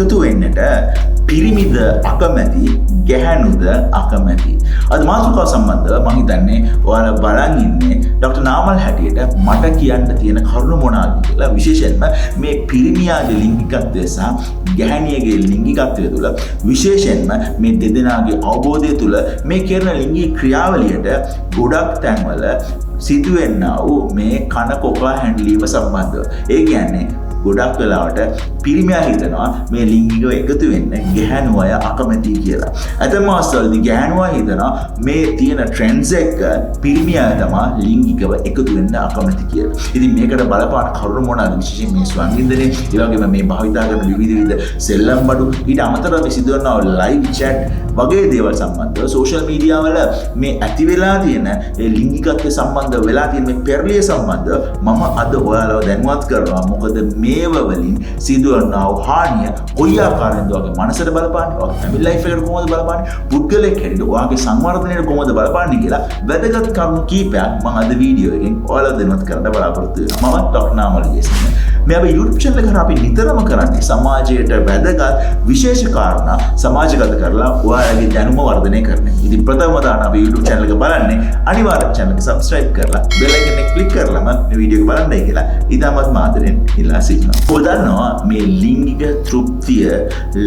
එකතු වෙන්නට පිරිමිද අකමැති ගැහැණුද අකමැති. අද මාතෘකාව සම්බන්ධව මම හිතන්නේ ඔයාලා බලන් ඉන්නේ ඩොක්ටර් නාමල් හැටියට මට කියන්න තියෙන කරුණු මොනවාද කියලා. විශේෂයෙන්ම මේ පිරිමියාගේ ලිංගිකත්වය සහ ගැහැණියගේ ලිංගිකත්වය තුළ විශේෂයෙන්ම මේ දෙදෙනාගේ අවබෝධය තුළ මේ කරන ලිංගික ක්‍රියාවලියට ගොඩක් තැන්වල සිදුවෙන්නා වූ මේ කන කොකා හැන්ඩලීම සම්බන්ධව. ඒ කියන්නේ ගොඩක් වෙලාවට පිරිමියා හිතනවා මේ ලිංගිකව එකතු වෙන්න ගැහැණු අය අකමැති කියලා. ඇතැම් අවස්ථාවලදී ගැහැණුවා හිතනවා මේ තියෙන ට්‍රෙන්ඩ්ස් එක පිරිමියා තමයි ලිංගිකව එකතු වෙන්න අකමැති කියලා. ඉතින් මේකට බලපාන කරුණු මොනවාද? විශේෂයෙන් මේ ස්වංගින්දනේ, ඒ වගේම මේ භාවිතා කරන විවිධ සෙල්ලම් බඩු, ඊට අමතරව සිදුවන ලයිව් chat වගේ දේවල් සම්බන්ධව සෝෂල් මීඩියා වල මේ ඇති වෙලා තියෙන ඒ ලිංගිකත්වය සම්බන්ධව වෙලා තියෙන මේ පෙරලිය සම්බන්ධව මම අද ඔයාලව දැනුවත් කරනවා. මොකද මේව වලින් සිදුවනා වූ හානිය කොයි ආකාරයෙන්ද ඔයාගේ මනසට බලපාන්නේ, ඔයාගේ ෆැමිලි ලයිෆ් එකට කොහොමද බලපාන්නේ, පුද්ගලයෙක් හැටියට ඔයාගේ සංවර්ධනයට කොහොමද බලපාන්නේ කියලා වැදගත් කරුණු කීපයක් මම අද වීඩියෝ එකෙන් ඔයාලව දැනුවත් කරන්න බලාපොරොත්තු වෙනවා. මම ඩොක්ටර් නාමල් ජේසිංහ. මේ අපේ YouTube channel එක කරා අපි නිතරම කරන්නේ සමාජයට වැදගත් විශේෂ කාරණා සමාජගත කරලා ඔයාලගේ දැනුම වර්ධනය කරන. ඉතින් ප්‍රථම දාන අපේ YouTube channel එක බලන්නේ අනිවාර්යයෙන් channel එක subscribe කරලා bell icon එක click කරලාම මේ වීඩියෝ එක බලන්නයි කියලා ඉතාමත් ආදරෙන් ඉල්ලා සිටිනවා. ඔයාලා මේ ලිංගික තෘප්තිය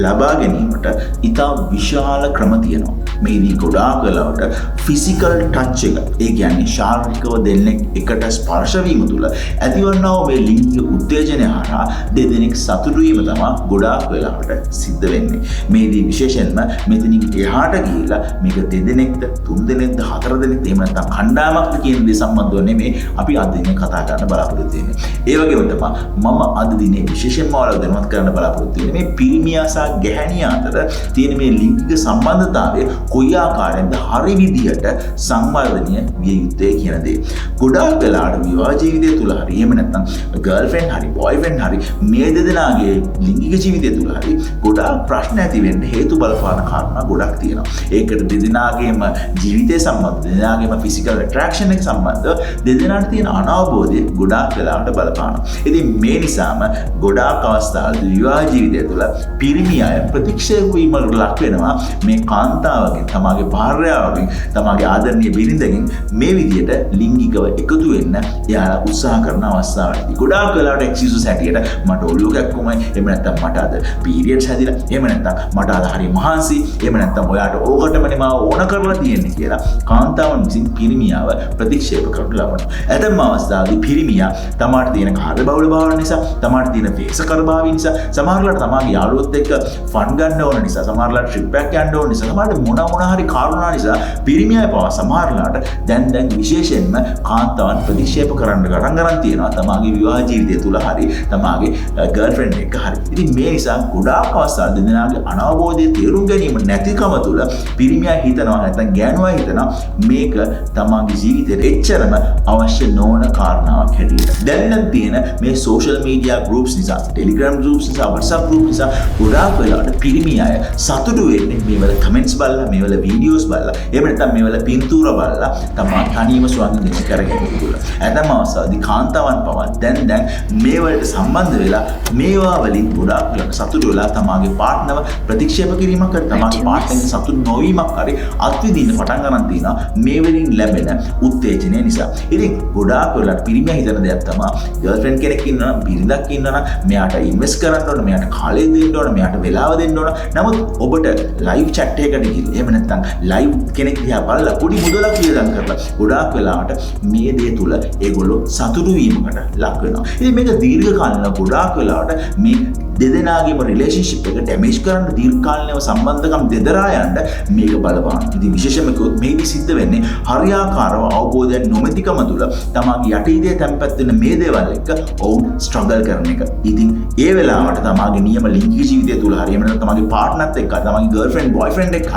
ලබා ගැනීමට ඉතා විශාල ක්‍රම තියෙනවා. මේදී ගොඩාක් වෙලාවට ෆිසිකල් ටච් එක, ඒ කියන්නේ ශාරීරිකව දෙන්නෙක් එකට ස්පර්ශ වීම තුළ ඇතිවන්නා වූ මේ ලිංගික උත්තේජනය හරහා දෙදෙනෙක් සතුටු වීම තමයි ගොඩාක් වෙලාවට සිද්ධ වෙන්නේ. මේදී විශේෂයෙන්ම මෙතනින් එහාට ගිහිල්ලා මේක දෙදෙනෙක්ද, තුන් දෙනෙක්ද, හතර දෙනෙක්ද, එහෙම නැත්නම් කණ්ඩායමක්ද කියන දේ සම්බන්ධව නෙමෙයි අපි අද දිනේ කතා කරන්න බලාපොරොත්තු වෙන්නේ. ඒ වගේම තමයි මම අද දිනේ විශේෂයෙන්ම ඔයාලව දැනුවත් කරන්න බලාපොරොත්තු වෙන්නේ මේ පිරිමියා සහ ගැහැණියා අතර තියෙන මේ ලිංගික සම්බන්ධතාවය කොයි ආකාරයෙන්ද හරි විදියට සංවර්ධනය විය යුත්තේ කියන දේ. ගොඩාක් වෙලාවට විවාහ ජීවිතය තුළ හරි, එහෙම නැත්නම් ගර්ල්ෆ්‍රෙන්ඩ් හරි බොයිෆ්‍රෙන්ඩ් හරි මේ දෙදෙනාගේ ලිංගික ජීවිතය තුළ හරි ගොඩාක් ප්‍රශ්න ඇති වෙන්න හේතු බලපාන කාරණා ගොඩක් තියෙනවා. ඒකට දෙදෙනාගේම ජීවිතය සම්බන්ධ, දෙදෙනාගේම ෆිසිකල් ඇට්‍රැක්ෂන් එක සම්බන්ධව දෙදෙනාට තියෙන අනවබෝධය ගොඩාක් වෙලාවට බලපානවා. ඉතින් මේ නිසාම ගොඩාක් අවස්ථාවලදී විවාහ ජීවිතය තුළ පිරිමි අය ප්‍රතික්ෂේප වීමකට ලක් වෙනවා මේ කාන්තාවගෙන්, තමාගේ භාර්යාවගෙන්, තමාගේ ආදරණීය බිරිඳගෙන් මේ විදියට ලිංගිකව එකතු වෙන්න එයාලා උත්සාහ කරන අවස්ථාවලදී ගොඩාක් වෙලාවට එක්ස්කියුසස් හැටියට මට ඔළුව කැක්කුමයි, එහෙම නැත්නම් මට අද පීරියඩ්ස් හැදිලා, එහෙම නැත්නම් මට අද හරි මහන්සි, එහෙම නැත්නම් ඔයාට ඕකටමනේ මාව ඕන කරලා තියෙන්නේ කියලා කාන්තාවන් විසින් පිරිමියාව ප්‍රතික්ෂේප කරනු ලබනවා. ඇතැම් අවස්ථාවලදී පිරිමියා තමාට තියෙන කාර්යබහුල භාවය නිසා, තමාට තියෙන වේසකරභාවය නිසා, සමහරවිට තමාගේ යාළුවොත් එක්ක ෆන් ගන්න ඕන නිසා, සමහරවිට ට්‍රිප් එකක් යන්න ඕන නිසා, සමහරවිට මොන හරි කාරණා නිසා පිරිමියා පවා සමහරවිට දැන් විශේෂයෙන්ම කාන්තාවන් ප්‍රතික්ෂේප කරන්න ගණන් ගන්න තියෙනවා තමාගේ විවාහ ජීවිතය තුළ හරි, තමාගේ ගර්ල්ෆ්‍රෙන්ඩ් එක්ක හරි. ඉතින් මේ නිසා ගොඩාක් අවස්ථා දෙදෙනාගේ අනවබෝධය තේරුම් ගැනීම නැතිකම තුළ පිරිමියා හිතනවා, නැත්නම් ගෑනුවා හිතනවා මේක තමාගේ ජීවිතේට එච්චරම අවශ්‍ය නොවන කාරණාවක් හැටියට. දැන් තියෙන මේ සෝෂල් මීඩියා ගෲප්ස් නිසා, ටෙලිග්‍රෑම් ගෲප්ස් නිසා, WhatsApp ගෲප් නිසා ගොඩාක් වෙලාවට පිරිමි අය සතුටු වෙන්නේ මේවල කමෙන්ට්ස් බලලා, මේවල වීඩියෝස් බලලා, එහෙම නැත්නම් මේවල පින්තූර බලලා තමා තනියම ස්වංගික කරගෙන ඉන්නවා. ඇතම අවස්ථාවේදී කාන්තාවන් පවා දැන් මේ වලට සම්බන්ධ වෙලා මේවා වලින් ගොඩාක් සතුටු වෙලා තමාගේ පාර්ට්නර්ව ප්‍රතික්ෂේප කිරීමක් කර තමාගේ පාර්ට්නර්ගෙන් සතුටු නොවීමක් හරි අත්විඳින්න පටන් ගන්න තියෙනවා මේ වලින් ලැබෙන උත්තේජනය නිසා. ඉතින් ගොඩාක් වෙලාවට පිරිමියා හිතන දෙයක් තමයි ගර්ල්ෆ්‍රෙන්ඩ් කෙනෙක් ඉන්නවා නම්, බිරිඳක් ඉන්නවා නම් මෙයාට ඉන්වෙස්ට් කරන්න ඕන, මෙයාට කාලය දෙන්න ඕන, මෙයාට වෙලාව දෙන්න ඕන. නමුත් ඔබට ලයිව් chat එකකට ගිහින්, එහෙම නැත්නම් ලයිව් කෙනෙක් දිහා බලලා පොඩි මුදලක් වියදම් කරලා ගොඩාක් වෙලාවට මේ දේ තුල ඒගොල්ලෝ සතුටු වීමකට ලක් වෙනවා. ඉතින් මේක දීර්ඝ කාලිනව ගොඩාක් වෙලාවට මේ දෙදෙනාගේම රිලේෂන්ෂිප් එක ඩැමේජ් කරන්න, දීර්ඝකාලීනව සම්බන්ධකම් දෙදරා යන්න මේක බලපාන. ඉතින් විශේෂයෙන්ම කිව්වොත් මේකෙදි සිද්ධ වෙන්නේ හරියාකාරව අවබෝධයක් නොමැතිකම තුළ තමාගේ යටිහිතේ තැම්පත් වෙන මේ දේවල් එක්ක ඔවුන් ස්ට්‍රගල් කරන එක. ඉතින් ඒ වෙලාවට තමාගේ නියම ලිංගික ජීවිතය තුළ හරි, එහෙම නැත්නම් තමාගේ පාර්ට්නර්ත් එක්ක, තමාගේ ගර්ල්ෆ්‍රෙන්ඩ් බොයිෆ්‍රෙන්ඩ් එක්ක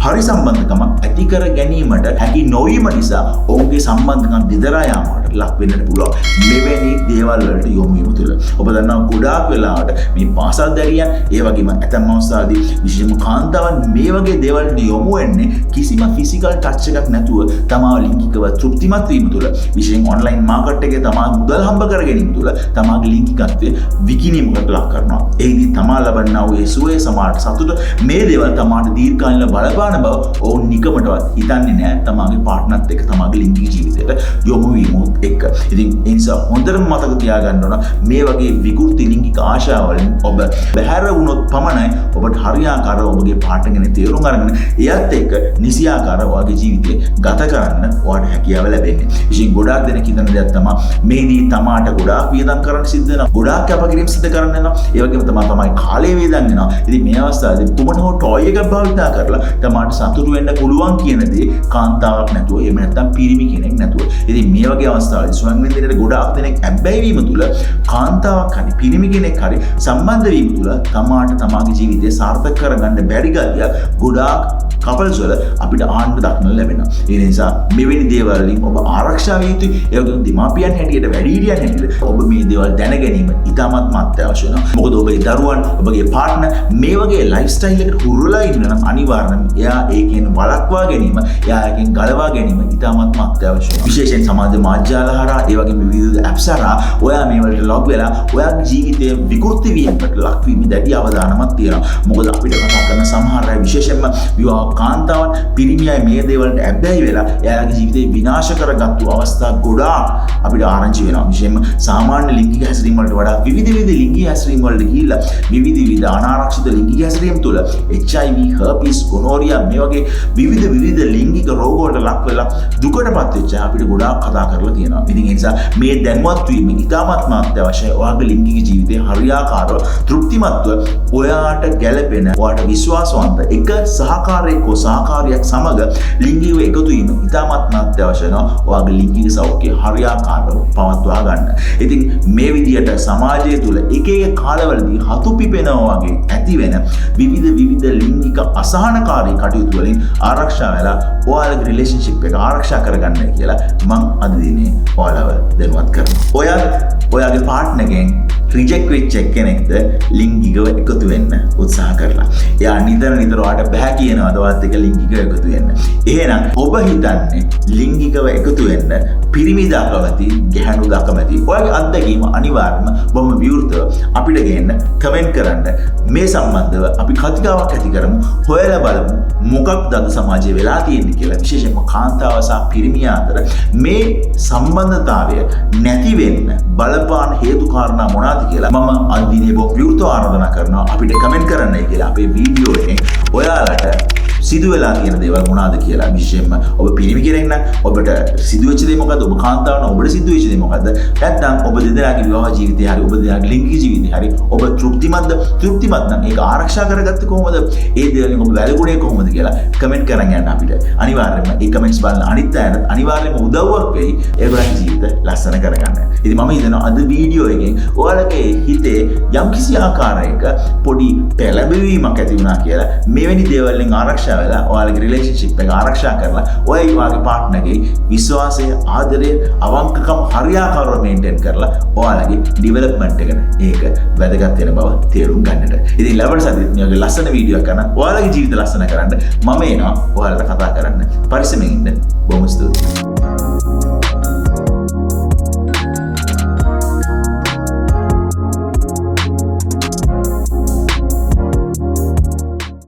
හරි සම්බන්ධකමක් ඇති කර ගැනීමට හැකි නොවීම නිසා ඔවුන්ගේ සම්බන්ධකම් දෙදරා යාමකට විපාකයකට ලක් වෙන්නට පුළුවන්. මෙවැනි දේවල් වලට යොමු වීම තුළ ඔබ දන්නවා ගොඩාක් වෙලාවට මේ පාසල් දැරියන් ඒ වගේම ඇතැම් අවස්ථාවේදී විශේෂයෙන්ම කාන්තාවන් මේ වගේ දේවල්ට යොමු වෙන්නේ කිසිම ෆිසිකල් ටච් එකක් නැතුව තමාව ලිංගිකව තෘප්තිමත් වීම තුළ විශේෂයෙන් ඔන්ලයින් මාකට් එකේ තමා මුදල් හම්බ කර ගැනීම තුළ තමාගේ ලිංගිකත්වය විකිණීමකට ලක් කරනවා. එෙහිදී තමා ලබන්නා වූ සුවය සමාජ සතුට මේ දේවල් තමාට දීර්ඝකාලීන බලපාන බව ඔවුන් නිකමටවත් හිතන්නේ නැහැ තමාගේ පාර්ට්නර්ත් එක්ක තමාගේ ලිංගික ජීවිතයට යොමු වීමත් එක්ක. ඉතින් ඒ නිසා හොඳටම මතක තියාගන්න ඕන මේ වගේ විකෘති ලිංගික ආශාවලින් ඔබ බැහැර වුණොත් පමණයි ඔබට හරියාකාරව ඔබගේ පාර්ට්නර් ගැන තේරුම් අරගෙන එයත් එක්ක නිසියාකාරව ඔයාගේ ජීවිතේ ගත කරන්න ඔයාට හැකියාව ලැබෙන්නේ. විශේෂයෙන් ගොඩාක් දෙනෙක් හිතන දෙයක් තමයි මේදී තමාට ගොඩාක් වියදම් කරන්න සිද්ධ වෙනවා. ගොඩාක් කැපකිරීම් සිද්ධ කරන්න වෙනවා. ඒ වගේම තමයි කාලය වේදන් වෙනවා. ඉතින් මේ අවස්ථාවේදී කුමන හෝ ටොයි එකක් භාවිතා කරලා තමාට සතුටු වෙන්න පුළුවන් කියන දේ කාන්තාවක් නැතුව එහෙම නැත්නම් පිරිමි කෙනෙක් නැතුව. ඉතින් මේ වගේ අවස්ථාවලදී ස්වයං වින්දනයේ ගොඩාක් දෙනෙක් ඇබ්බැහි වීම තුළ කාන්තාවක් හරි පිරිමි කෙනෙක් හරි සම්බන්ධ වීම තුළ තමාට තමාගේ ජීවිතය සාර්ථක කරගන්න බැරි ගතිය ගොඩාක් කපල්ස් වල අපිට ආන්න දක්නට ලැබෙනවා. ඒ නිසා මෙවැනි දේවල් වලින් ඔබ ආරක්ෂා විය යුතුයි. ඒ වගේම දෙමාපියන් හැටියට වැඩිහිටියන් හැටියට ඔබ මේ දේවල් දැන ගැනීම ඉතාමත්ම අත්‍යවශ්‍ය වෙනවා. මොකද ඔබේ දරුවන් ඔබගේ පාර්ට්නර් මේ වගේ ලයිෆ් ස්ටයිල් එකට හුරුලා ඉන්න නම් අනිවාර්යයෙන්ම එයා ඒකෙන් වළක්වා ගැනීම, එයා ඒකෙන් ගලවා ගැනීම ඉතාමත්ම අත්‍යවශ්‍ය වෙනවා. විශේෂයෙන් සමාජ මාධ්‍යාල හරහා ඒ වගේම විවිධ ඇප්ස් හරහා ඔයා මේ වලට ලොග් වෙලා ඔයාගේ ජීවිතයේ විකෘති වීමකට ලක් වීම දැඩි අවධානමක් තියෙනවා. මොකද අපිට කතා කරන සමහර අය විශේෂයෙන්ම විවාහ කාන්තාවන් පිරිමියයි මේ දේවල්ට ඇබ්බැහි වෙලා එයාගේ ජීවිතේ විනාශ කරගත්තු අවස්ථා ගොඩාක් අපිට ආරංචි වෙනවා. විශේෂයෙන්ම සාමාන්‍ය ලිංගික හැසිරීම වලට වඩා විවිධ ලිංගික හැසිරීම වලට ගිහිල්ලා විවිධ අනාරක්ෂිත ලිංගික හැසිරීම තුළ HIV, herpes, gonorrhea මේ වගේ විවිධ ලිංගික රෝග වලට ලක් වෙලා දුකටපත් වෙච්ච අපිට ගොඩාක් කතා කරලා තියෙනවා. ඉතින් ඒ නිසා මේ දැනුවත් වීම ඉතාමත්ම අත්‍යවශ්‍යයි. ඔයාගේ ලිංගික ජීවිතේ හරියාකාරව තෘප්තිමත්ව ඔයාට ගැළපෙන ඔයාට විශ්වාසවන්ත එක සහකාරයෙක් හෝ සහකාරියක් සමග ලිංගිකව එකතු වීම ඉතාමත්ම අත්‍යවශ්‍ය වෙනවා. ඔයාගේ ලිංගික සෞඛ්‍යය හරියාකාරව පවත්වා ගන්න. ඉතින් මේ විදියට සමාජය තුළ එක කාලවලදී හතු පිපෙනවා වගේ ඇති වෙන විවිධ ලිංගික අසහනකාරී කටයුතු වලින් ආරක්ෂා වෙලා ඔයාලගේ රිලේෂන්ෂිප් එක ආරක්ෂා කරගන්නයි කියලා මම අද දිනේ ඔයාලව දැනුවත් කරනවා. ඔයාගේ පාර්ට්නර්ගෙන් රිජෙක්ට් වෙච්ච කෙනෙක්ද ලිංගිකව එකතු වෙන්න උත්සාහ කරලා. එයා නිතර ඔයාට බෑ කියනවාද ඔයාත් එක්ක ලිංගිකව එකතු වෙන්න. එහෙනම් ඔබ හිතන්නේ ලිංගිකව එකතු වෙන්න පිරිමිද අකමැති, ගැහැණුද අකමැති? ඔයාගේ අත්දැකීම අනිවාර්යයෙන්ම බොහොම විවෘතව අපිට ගේන්න කමෙන්ට් කරන්න. මේ සම්බන්ධව අපි කතිකාවක් ඇති කරමු. හොයලා බලමු මොකක්ද අද සමාජයේ වෙලා තියෙන්නේ කියලා. විශේෂයෙන්ම කාන්තාව සහ පිරිමිය අතර මේ සම්බන්ධතාවය නැති වෙන්න බලපාන හේතු කාරණා මොනවාද කියලා මම අද දිනේ බොහොම විවෘතව ආරාධනා කරනවා අපිට කමෙන්ට් කරන්නයි කියලා. අපේ වීඩියෝ එකෙන් ඔයාලට සිදු වෙලා තියෙන දේවල් මොනවාද කියලා. විශේෂයෙන්ම ඔබ පිරිමි කෙනෙක් නම් ඔබට සිදු වෙච්ච දේ මොකද්ද? ඔබ කාන්තාව නම් ඔබට සිදු වෙච්ච දේ මොකද්ද? නැත්නම් ඔබ දෙදෙනාගේ විවාහ ජීවිතය හරි ඔබ දෙදෙනාගේ ලිංගික ජීවිතය හරි ඔබ තෘප්තිමත්ද? තෘප්තිමත් නම් ඒක ආරක්ෂා කරගත්තේ කොහොමද? ඒ දේවල්ෙන් ඔබ වැළකුණේ කොහොමද කියලා කමෙන්ට් කරන් යන්න අපිට. අනිවාර්යයෙන්ම මේ කමෙන්ට්ස් බලන අනිත් අයට අනිවාර්යයෙන්ම උදව්වක් වෙයි ඒගොල්ලන්ගේ ජීවිත ලස්සන කරගන්න. ඉතින් මම හිතනවා අද වීඩියෝ එකෙන් ඔයාලගේ හිතේ යම්කිසි ආකාරයක පොඩි පෙළඹවීමක් ඇති වුණා කියලා. මෙවැනි දේවල් වලින් ආරක්ෂා වෙලා ඔයාලගේ රිලේෂන්ෂිප් එක ආරක්ෂා කරලා ඔයාගේ පාර්ට්නර්ගේ විශ්වාසය, ආදරය, අවංකකම හරියාකාරව මේන්ටේන් කරලා ඔයාලගේ ඩෙවලොප්මන්ට් එකට ඒක වැදගත් වෙන බව තේරුම් ගන්නට. ඉතින් ලබන සතියේ මේ වගේ ලස්සන වීඩියෝ එකක් කරන්න ඔයාලගේ ජීවිත ලස්සන කරන්න මම එනවා ඔයාලට කතා කරන්න. පරිස්සමෙන් ඉන්න. බොහොම ස්තුතියි.